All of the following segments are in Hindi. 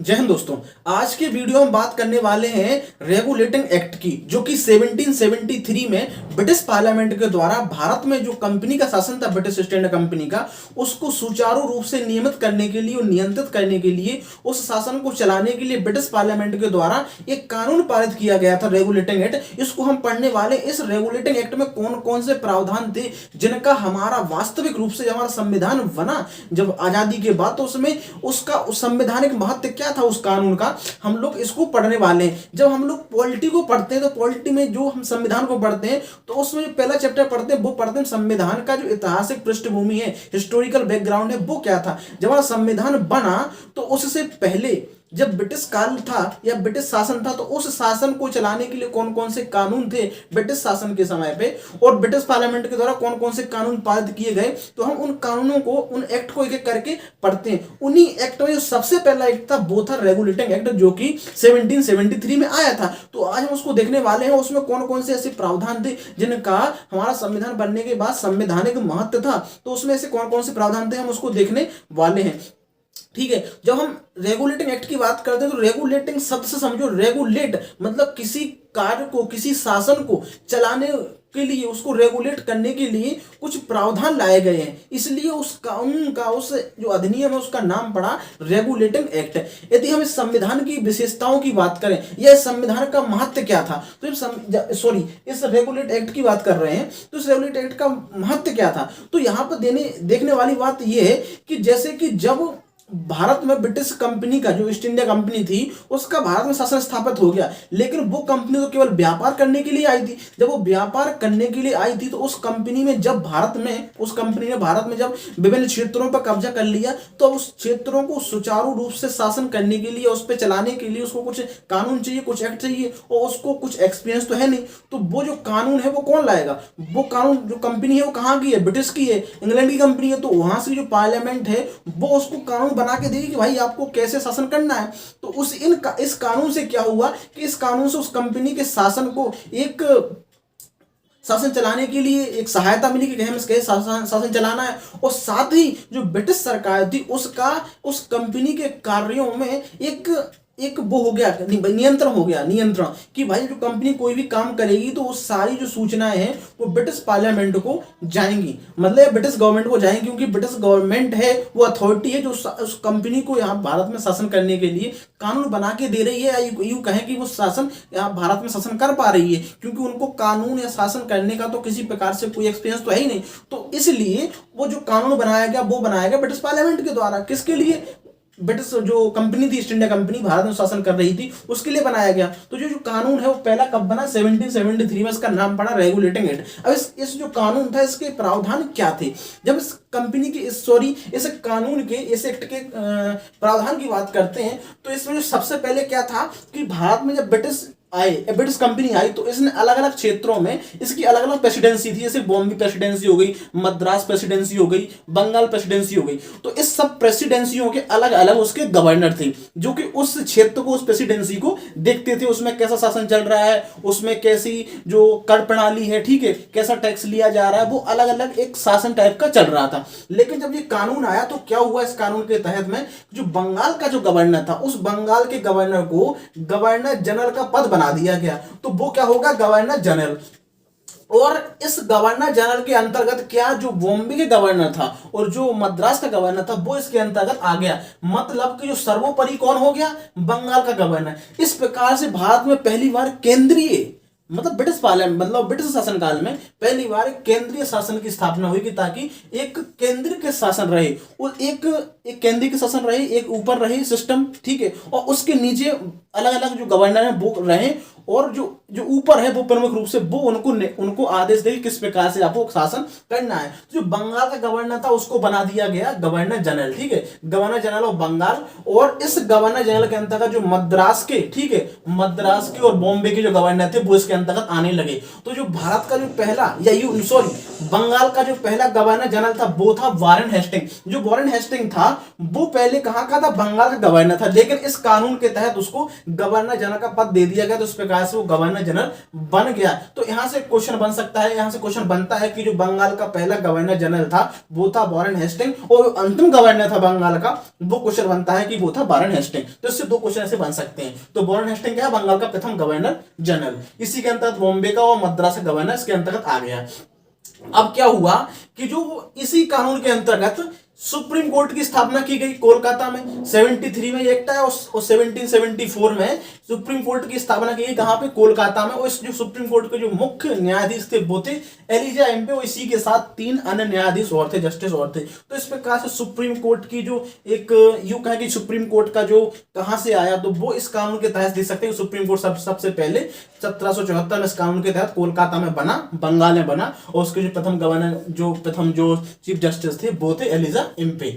जय हिंद दोस्तों। आज के वीडियो में बात करने वाले हैं रेगुलेटिंग एक्ट की, जो कि 1773 में ब्रिटिश पार्लियामेंट के द्वारा भारत में जो कंपनी का शासन था, ब्रिटिश ईस्ट इंडिया कंपनी का, उसको सुचारू रूप से नियमित करने के लिए और नियंत्रित करने के लिए, उस शासन को चलाने के लिए ब्रिटिश पार्लियामेंट के द्वारा एक कानून पारित किया गया था, रेगुलेटिंग एक्ट। इसको हम पढ़ने वाले। इस रेगुलेटिंग एक्ट में कौन कौन से प्रावधान थे जिनका हमारा वास्तविक रूप से हमारा संविधान बना जब आजादी के बाद, तो उसमें उसका उस संवैधानिक महत्व क्या था उस कानून का, हम लोग इसको पढ़ने वाले हैं। जब हम लोग पॉलिटी को पढ़ते हैं तो पॉलिटी में जो हम संविधान को पढ़ते हैं तो उसमें जो पहला चैप्टर पढ़ते हैं वो पढ़ते हैं संविधान का जो ऐतिहासिक पृष्ठभूमि है, हिस्टोरिकल बैकग्राउंड है, वो क्या था जब हमारा संविधान बना। तो उससे पहले जब ब्रिटिश काल था या ब्रिटिश शासन था, तो उस शासन को चलाने के लिए कौन कौन से कानून थे ब्रिटिश शासन के समय पे, और ब्रिटिश पार्लियामेंट के द्वारा कौन कौन से कानून पारित किए गए, तो हम उन कानूनों को, उन एक्ट को एक एक करके पढ़ते हैं। उन्हीं एक्ट में जो सबसे पहला एक्ट था वो था रेगुलेटिंग एक्ट, जो कि 1773 में आया था। तो आज हम उसको देखने वाले हैं। उसमें कौन कौन से ऐसे प्रावधान थे जिनका हमारा संविधान बनने के बाद संवैधानिक महत्व था, तो उसमें ऐसे कौन कौन से प्रावधान थे हम उसको देखने वाले हैं। ठीक है, जब हम रेगुलेटिंग एक्ट की बात करते हैं तो रेगुलेटिंग शब्द से समझो, रेगुलेट मतलब किसी कार्य को, किसी शासन को चलाने के लिए, उसको रेगुलेट करने के लिए कुछ प्रावधान लाए गए हैं, इसलिए उस कानून का, उस जो अधिनियम है उसका नाम पड़ा रेगुलेटिंग एक्ट। यदि हम इस संविधान की विशेषताओं की बात करें या इस संविधान का महत्व क्या था, तो इस रेगुलेट एक्ट की बात कर रहे हैं, तो इस रेगुलेट एक्ट का महत्व क्या था, तो यहाँ पर देखने वाली बात यह है कि जैसे कि जब भारत में ब्रिटिश कंपनी का, जो ईस्ट इंडिया कंपनी थी, उसका भारत में शासन स्थापित हो गया, लेकिन वो कंपनी तो केवल व्यापार करने के लिए आई थी। जब वो व्यापार करने के लिए आई थी तो उस कंपनी में जब उस कंपनी ने भारत में जब विभिन्न क्षेत्रों पर कब्जा कर लिया, तो उस क्षेत्रों को सुचारू रूप से शासन करने के लिए, उस पर चलाने के लिए उसको कुछ कानून चाहिए, कुछ एक्ट चाहिए, और उसको कुछ एक्सपीरियंस तो है नहीं। तो वो जो कानून है वो कौन लाएगा? वो कानून, जो कंपनी है वो कहाँ की है? ब्रिटिश की है, इंग्लैंड की कंपनी है। तो वहां से जो पार्लियामेंट है वो उसको कानून बना के देगी कि भाई आपको कैसे शासन करना है। तो इस कानून से क्या हुआ कि इस कानून से उस कंपनी के शासन को एक शासन चलाने के लिए एक सहायता मिली कि हमें कैसे शासन चलाना है, और साथ ही जो ब्रिटिश सरकार थी उसका उस कंपनी के कार्यों में एक वो हो गया, नियंत्रण कि भाई जो कंपनी कोई भी काम करेगी तो वो सारी जो सूचनाएं हैं वो ब्रिटिश पार्लियामेंट को जाएंगी, मतलब ब्रिटिश गवर्नमेंट को जाएंगी, क्योंकि ब्रिटिश गवर्नमेंट है, वो अथॉरिटी है जो उस कंपनी को यहाँ भारत में शासन करने के लिए कानून बना के दे रही है। यूं कहें कि वो शासन यहाँ भारत में शासन कर पा रही है, क्योंकि उनको कानून या शासन करने का तो किसी प्रकार से कोई एक्सपीरियंस तो है ही नहीं। तो इसलिए वो जो कानून बनाया गया वो बनाया गया ब्रिटिश पार्लियामेंट के द्वारा। किसके लिए? ब्रिटिश जो कंपनी थी, ईस्ट इंडिया कंपनी, भारत में शासन कर रही थी, उसके लिए बनाया गया। तो जो कानून है वो पहला कब बना? 1773 में। इसका नाम पड़ा रेगुलेटिंग एक्ट। अब इस जो कानून था, इसके प्रावधान क्या थे? जब इस कंपनी के इस कानून के, इस एक्ट के प्रावधान की बात करते हैं, तो इसमें जो सबसे पहले क्या था कि भारत में जब ब्रिटिश कंपनी आई तो इसने अलग अलग क्षेत्रों में इसकी अलग अलग प्रेसिडेंसी थी। जैसे बॉम्बे प्रेसिडेंसी हो गई, मद्रास प्रेसिडेंसी हो गई, बंगाल प्रेसिडेंसी हो गई। तो इस सब प्रेसिडेंसियों के अलग अलग उसके गवर्नर थे, जो कि उस क्षेत्र को, उस प्रेसिडेंसी को देखते थे, उसमें कैसा शासन चल रहा है, उसमें कैसी जो कर प्रणाली है, ठीक है, कैसा टैक्स लिया जा रहा है, वो अलग अलग एक शासन टाइप का चल रहा था। लेकिन जब ये कानून आया तो क्या हुआ? इस कानून के तहत में जो बंगाल का जो गवर्नर था, उस बंगाल के गवर्नर को गवर्नर जनरल का पद बना दिया गया। तो वो क्या होगा? Governor general. और इस गवर्नर जनरल के अंतर्गत क्या, जो बॉम्बे के गवर्नर था और जो मद्रास का गवर्नर था वो इसके अंतर्गत आ गया। मतलब कि जो सर्वोपरि कौन हो गया? बंगाल का गवर्नर। इस प्रकार से भारत में पहली बार केंद्रीय, मतलब ब्रिटिश पार्लियामेंट, मतलब ब्रिटिश शासनकाल में पहली बार एक केंद्रीय शासन की स्थापना हुई, कि ताकि एक केंद्र के शासन रहे, और एक केंद्रीय के शासन रहे, एक ऊपर रहे सिस्टम, ठीक है, और उसके नीचे अलग अलग जो गवर्नर है वो रहे, और जो ऊपर है वो प्रमुख रूप से वो उनको आदेश दे किस प्रकार से आपको शासन करना है। जो बंगाल का गवर्नर था उसको बना दिया गया गवर्नर जनरल, ठीक है, गवर्नर जनरल ऑफ बंगाल। और इस गवर्नर जनरल के अंतर्गत जो मद्रास के, ठीक है, मद्रास के और बॉम्बे के जो गवर्नर थे वो इसके अंतर्गत आने लगे। तो जो भारत का जो पहला या यू सॉरी बंगाल का जो पहला गवर्नर जनरल था वो था वॉरेन हेस्टिंग। जो वॉरेन हेस्टिंग था वो पहले कहाँ का था, बंगाल का गवर्नर था, लेकिन इस कानून के तहत उसको गवर्नर जनरल का पद दे दिया गया, तो उस प्रकार से वो गवर्नर जनरल बन गया। तो यहां से क्वेश्चन बन सकता है, यहां से क्वेश्चन बनता है कि जो बंगाल का पहला गवर्नर जनरल था वो था वॉरेन हेस्टिंग, और अंतिम गवर्नर था बंगाल का, वो क्वेश्चन बनता है कि वो था वॉरेन हेस्टिंग। तो इससे दो क्वेश्चन ऐसे बन सकते हैं। तो वॉरेन हेस्टिंग क्या है, बंगाल का प्रथम गवर्नर जनरल। इसी के अंतर्गत बॉम्बे का और मद्रास का गवर्नर इसके अंतर्गत आ गया। अब क्या हुआ कि जो इसी कानून के अंतर्गत सुप्रीम कोर्ट की स्थापना की गई कोलकाता में 73 में एक्ट आया, और 1774 में सुप्रीम कोर्ट की स्थापना की गई कहां पे, कोलकाता में। और इस जो सुप्रीम कोर्ट के जो मुख्य न्यायाधीश थे वो थे एलिजा एम्पे, और इसी के साथ 3 अन्य न्यायाधीश और थे, जस्टिस और थे। तो इस प्रकार से सुप्रीम कोर्ट की जो एक यूं कहें कि सुप्रीम कोर्ट का जो कहां से आया, तो वो इस कानून के तहत देख सकते हैं। सुप्रीम कोर्ट सबसे पहले 1774 में इस कानून के तहत कोलकाता में बना, बंगाल में बना, और उसके जो प्रथम गवर्नर प्रथम जो चीफ जस्टिस थे वो थे एलिजा एम्पे।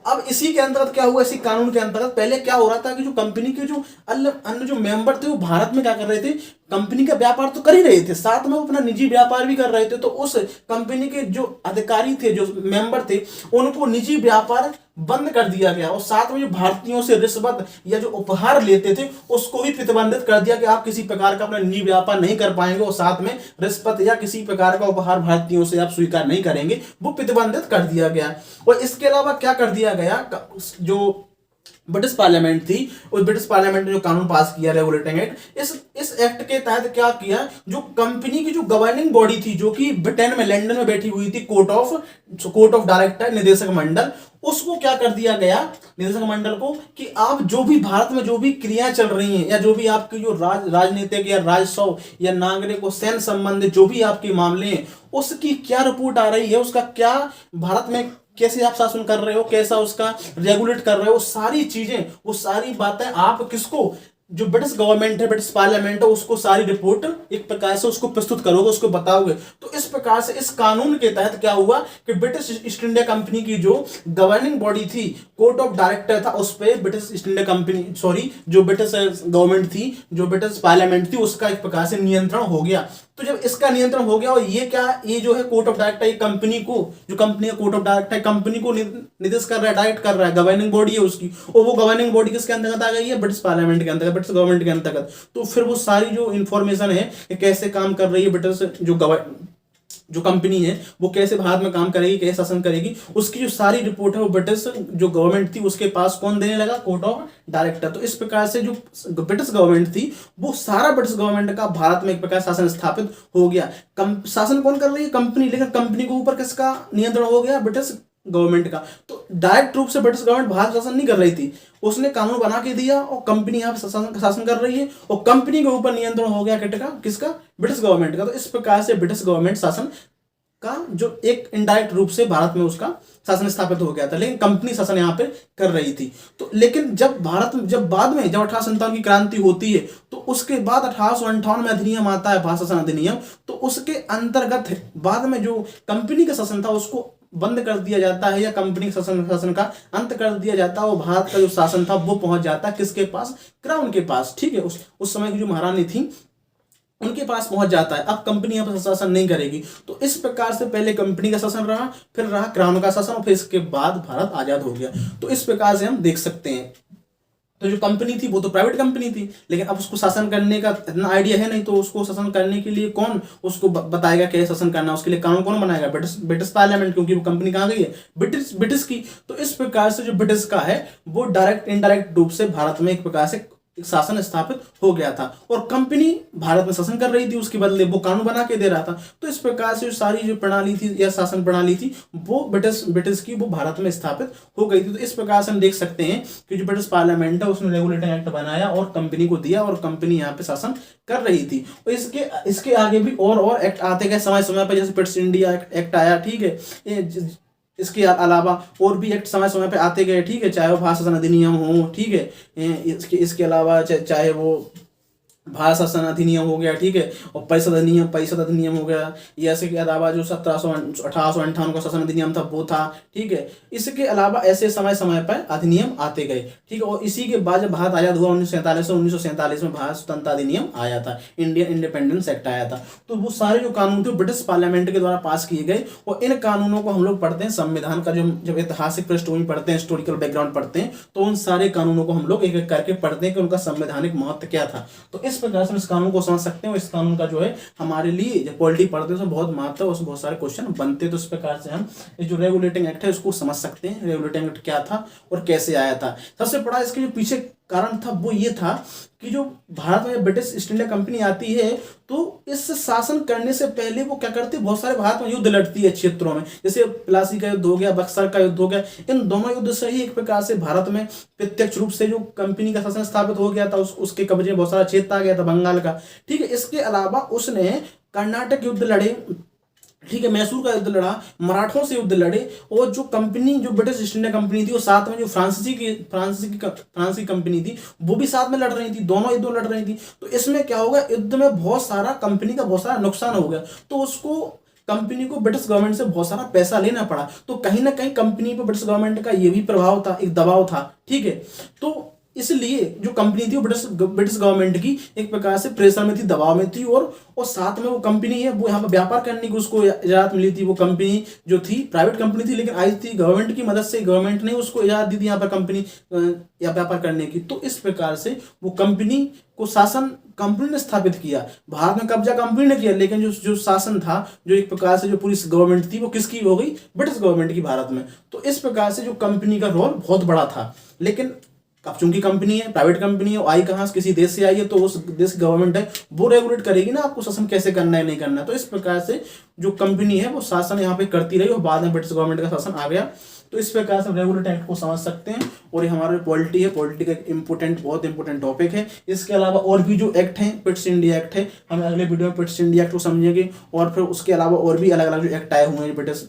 अब इसी के अंतर्गत क्या हुआ, इसी कानून के अंतर्गत पहले क्या हो रहा था कि जो कंपनी के जो अन्य जो मेंबर थे वो भारत में क्या कर रहे थे, कंपनी का व्यापार तो कर ही रहे थे, साथ में वो अपना निजी व्यापार भी कर रहे थे। तो उस कंपनी के जो अधिकारी थे, जो मेंबर थे, उनको निजी व्यापार बंद कर दिया गया, और साथ में जो भारतीयों से रिश्वत या जो उपहार लेते थे उसको भी प्रतिबंधित कर दिया कि आप किसी प्रकार का अपना निजी व्यापार नहीं कर पाएंगे, और साथ में रिश्वत या किसी प्रकार का उपहार भारतीयों से आप स्वीकार नहीं करेंगे, वो प्रतिबंधित कर दिया गया। और इसके अलावा क्या कर दिया गया, जो ब्रिटिश पार्लियामेंट थी, उस ब्रिटिश पार्लियामेंट ने जो कानून पास किया रेगुलेटिंग एक्ट, इस एक्ट के तहत क्या किया, जो कंपनी की जो गवर्निंग बॉडी थी, जो कि ब्रिटेन में लंदन में बैठी हुई थी, कोर्ट ऑफ डायरेक्टर निदेशक मंडल, उसको क्या कर दिया गया निदेशक मंडल को कि आप जो भी भारत में जो भी क्रियाएं चल रही हैं, या जो भी आपकी जो राजनीतिक या राजस्व या नागरिक और सैन्य संबंधित जो भी आपके मामले हैं, उसकी क्या रिपोर्ट आ रही है, उसका क्या भारत में कैसे आप शासन कर रहे हो, कैसा उसका रेगुलेट कर रहे हो, सारी चीजें, वो सारी बातें आप किसको, जो ब्रिटिश गवर्नमेंट है, ब्रिटिश पार्लियामेंट है, उसको सारी रिपोर्ट एक प्रकार से उसको प्रस्तुत करोगे, उसको बताओगे। तो इस प्रकार से इस कानून के तहत क्या हुआ कि ब्रिटिश ईस्ट इंडिया कंपनी की जो गवर्निंग बॉडी थी, कोर्ट ऑफ डायरेक्टर था, उस पर ब्रिटिश ईस्ट इंडिया कंपनी जो ब्रिटिश गवर्नमेंट थी, जो ब्रिटिश पार्लियामेंट थी, उसका एक प्रकार से नियंत्रण हो गया। तो जब इसका नियंत्रण हो गया, और ये जो है कोर्ट ऑफ डायरेक्टर, कंपनी को, जो कंपनी का कोर्ट ऑफ डायरेक्टर कंपनी को निर्देश कर रहा है, डायरेक्ट कर रहा है, गवर्निंग बॉडी है उसकी, और वो गवर्निंग बॉडी किसके अंतर्गत आ गई है, ब्रिटिश पार्लियामेंट के अंतर्गत, ब्रिटिश गवर्नमेंट के अंतर्गत। तो फिर वो सारी जो इंफॉर्मेशन है कि कैसे काम कर रही है ब्रिटिश जो कंपनी है, वो कैसे भारत में काम करेगी, कैसे शासन करेगी, उसकी जो सारी रिपोर्ट है वो ब्रिटिश जो गवर्नमेंट थी उसके पास कौन देने लगा, कोर्ट ऑफ डायरेक्टर। तो इस प्रकार से जो ब्रिटिश गवर्नमेंट थी, वो सारा ब्रिटिश गवर्नमेंट का भारत में एक प्रकार शासन स्थापित हो गया। शासन कौन कर रही है, कंपनी, लेकिन कंपनी के ऊपर किसका नियंत्रण हो गया, ब्रिटिश गवर्नमेंट का। तो डायरेक्ट रूप से ब्रिटिश गवर्नमेंट भारत शासन नहीं कर रही थी, उसने कानून बना के दिया, और कंपनी यहाँ पे शासन कर रही है, और कंपनी के ऊपर नियंत्रण हो गया किसका, ब्रिटिश गवर्नमेंट का। तो इस प्रकार से ब्रिटिश गवर्नमेंट शासन का जो एक इनडायरेक्ट रूप से भारत में उसका शासन स्थापित हो गया था, लेकिन कंपनी शासन यहाँ पे कर रही थी। तो लेकिन जब बाद में 1857 की क्रांति होती है, तो उसके बाद 1858 में अधिनियम आता है, भारत शासन अधिनियम। तो उसके अंतर्गत बाद में जो कंपनी का शासन था उसको बंद कर दिया जाता है, या कंपनी शासन का अंत कर दिया जाता है, और भारत का जो शासन था वो पहुंच जाता है किसके पास, क्राउन के पास। ठीक है, उस समय की जो महारानी थी उनके पास पहुंच जाता है। अब कंपनी यहाँ पर शासन नहीं करेगी। तो इस प्रकार से पहले कंपनी का शासन रहा, फिर रहा क्राउन का शासन, और फिर इसके बाद भारत आजाद हो गया। तो इस प्रकार से हम देख सकते हैं। तो जो कंपनी थी वो तो प्राइवेट कंपनी थी, लेकिन अब उसको शासन करने का इतना आइडिया है नहीं, तो उसको शासन करने के लिए कौन उसको बताएगा कैसे शासन करना, उसके लिए कानून कौन बनाएगा, ब्रिटिश पार्लियामेंट, क्योंकि वो कंपनी कहाँ गई है, ब्रिटिश की। तो इस प्रकार से जो ब्रिटिश का है वो डायरेक्ट इनडायरेक्ट रूप से भारत में एक प्रकार से शासन स्थापित हो गया था, और कंपनी भारत में शासन कर रही थी, उसके बदले वो कानून बना के दे रहा था। तो इस प्रकार से जो सारी जो प्रणाली थी या शासन प्रणाली थी वो ब्रिटिश की वो भारत में स्थापित हो गई थी। तो इस प्रकार से हम देख सकते हैं कि जो ब्रिटिश पार्लियामेंट है उसने रेगुलेटिंग एक्ट बनाया और कंपनी को दिया, और कंपनी यहाँ पे शासन कर रही थी। और इसके आगे भी और एक्ट आते गए समय समय पर, जैसे ब्रिटिश इंडिया एक्ट आया, ठीक है, इसके अलावा और भी एक्ट समय समय पे आते गए, ठीक है, चाहे वो भारत शासन अधिनियम हो, ठीक है, इसके अलावा चाहे वो भारत शासन अधिनियम हो गया, ठीक है, और परिषद अधिनियम हो गया। ये ऐसे के अलावा जो 1858 का शासन अधिनियम था वो था, ठीक है। इसके अलावा ऐसे समय समय पर अधिनियम आते गए, ठीक है। और इसी के बाद जब भारत आजाद हुआ 1947 में भारत स्वतंत्रता अधिनियम आया था, इंडियन इंडिपेंडेंस एक्ट आया था। तो वो सारे जो कानून थे ब्रिटिश पार्लियामेंट के द्वारा पास किए गए, और इन कानूनों को हम लोग पढ़ते हैं संविधान का, जो जब ऐतिहासिक पृष्ठभूमि पढ़ते हैं, हिस्टोरिकल बैकग्राउंड पढ़ते हैं, तो उन सारे कानूनों को हम लोग एक एक करके पढ़ते हैं कि उनका संवैधानिक महत्व क्या था। तो इस प्रकार से इस कानून को समझ सकते हैं, और इस कानून का जो है हमारे लिए जब पॉलिटी पढ़ते हैं उसमें बहुत महत्व है, उसमें बहुत सारे क्वेश्चन बनते हैं। तो इस प्रकार से हम ये जो रेगुलेटिंग एक्ट है उसको समझ सकते हैं, रेगुलेटिंग एक्ट क्या था और कैसे आया था। सबसे बड़ा इसके जो पीछे कारण था वो ये था कि जो भारत में ब्रिटिश ईस्ट इंडिया कंपनी आती है, तो इस शासन करने से पहले वो क्या करती है, बहुत सारे भारत में युद्ध लड़ती है क्षेत्रों में, जैसे प्लासी का युद्ध हो गया, बक्सर का युद्ध हो गया। इन दोनों युद्ध से ही एक प्रकार से भारत में प्रत्यक्ष रूप से जो कंपनी का शासन स्थापित हो गया था, उसके कब्जे में बहुत सारा क्षेत्र आ गया था बंगाल का, ठीक है। इसके अलावा उसने कर्नाटक युद्ध लड़े, ठीक है, मैसूर का युद्ध लड़ा, मराठों से युद्ध लड़े, और जो कंपनी जो ब्रिटिश ईस्ट इंडिया कंपनी थी वो साथ में जो फ्रांसीसी कंपनी थी वो भी साथ में लड़ रही थी, दोनों युद्ध लड़ रही थी। तो इसमें क्या होगा, युद्ध में बहुत सारा कंपनी का बहुत सारा नुकसान हो गया, तो उसको कंपनी को ब्रिटिश गवर्नमेंट से बहुत सारा पैसा लेना पड़ा। तो कहीं ना कहीं कंपनी पर ब्रिटिश गवर्नमेंट का ये भी प्रभाव था, एक दबाव था, ठीक है। तो इसलिए जो कंपनी थी वो ब्रिटिश गवर्नमेंट की एक प्रकार से प्रेशर में थी, दबाव में थी, और साथ में वो कंपनी है वो यहाँ पर व्यापार करने की उसको इजाजत मिली थी। वो कंपनी जो थी प्राइवेट कंपनी थी, लेकिन आई थी गवर्नमेंट की मदद से, गवर्नमेंट ने उसको इजाजत दी थी यहाँ पर कंपनी या व्यापार करने की। तो इस प्रकार से वो कंपनी को शासन कंपनी ने स्थापित किया, भारत में कब्जा कंपनी ने किया, लेकिन जो शासन था, जो एक प्रकार से जो पूरी गवर्नमेंट थी वो किसकी हो गई, ब्रिटिश गवर्नमेंट की भारत में। तो इस प्रकार से जो कंपनी का रोल बहुत बड़ा था। लेकिन अब चूंकि कंपनी है, प्राइवेट कंपनी है, आई कहाँ से, किसी देश से आई है, तो उस देश की गवर्नमेंट है वो रेगुलेट करेगी ना आपको शासन कैसे करना है नहीं करना है। तो इस प्रकार से जो कंपनी है वो शासन यहाँ पे करती रही, और बाद में ब्रिटिश गवर्नमेंट का शासन आ गया। तो इस प्रकार से रेगुलेटिंग एक्ट को समझ सकते हैं। और ये हमारे पॉलिटी है, पॉलिटी का एक बहुत इंपॉर्टेंट टॉपिक है। इसके अलावा और भी जो एक्ट हैं, पिट्स इंडिया एक्ट है, हम अगले वीडियो में पिट्स इंडिया एक्ट को समझेंगे, और फिर उसके अलावा और भी अलग अलग जो एक्ट आए हुए हैं ब्रिटिश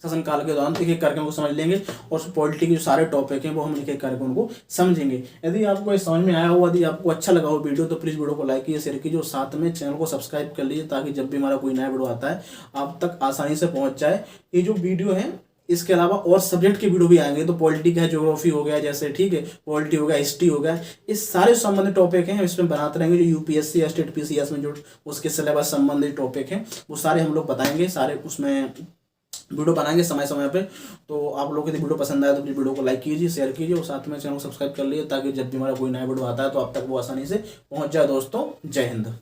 शासन काल के दौरान, एक एक करके उनको समझ लेंगे, और पॉलिटी के जो सारे टॉपिक हैं वो हम एक एक करके उनको समझेंगे। यदि आपको ये समझ में आया हो, यदि आपको अच्छा लगा हो वीडियो, तो प्लीज़ वीडियो को लाइक कीजिए, शेयर कीजिए, और साथ में चैनल को सब्सक्राइब कर लीजिए, ताकि जब भी हमारा कोई नया वीडियो आता है आप तक आसानी से पहुंच जाए। ये जो वीडियो है इसके अलावा और सब्जेक्ट के वीडियो भी आएंगे, तो पॉलिटी का है, ज्योग्राफी हो गया जैसे, ठीक है, पॉलिटी हो गया, हिस्ट्री हो गया, इस सारे संबंधित टॉपिक हैं इसमें बनाते रहेंगे। जो यूपीएससी या स्टेट पीसीएस में जो उसके सिलेबस संबंधित टॉपिक हैं वो सारे हम लोग बताएंगे, सारे उसमें वीडियो बनाएंगे समय समय पे। तो आप लोगों को यदि वीडियो पसंद आए तो प्लीज़ वीडियो को लाइक कीजिए, शेयर कीजिए, और साथ में चैनल को सब्सक्राइब कर लीजिए, ताकि जब भी हमारा कोई नया वीडियो आता है तो आप तक वो आसानी से पहुंच जाए। दोस्तों, जय हिंद।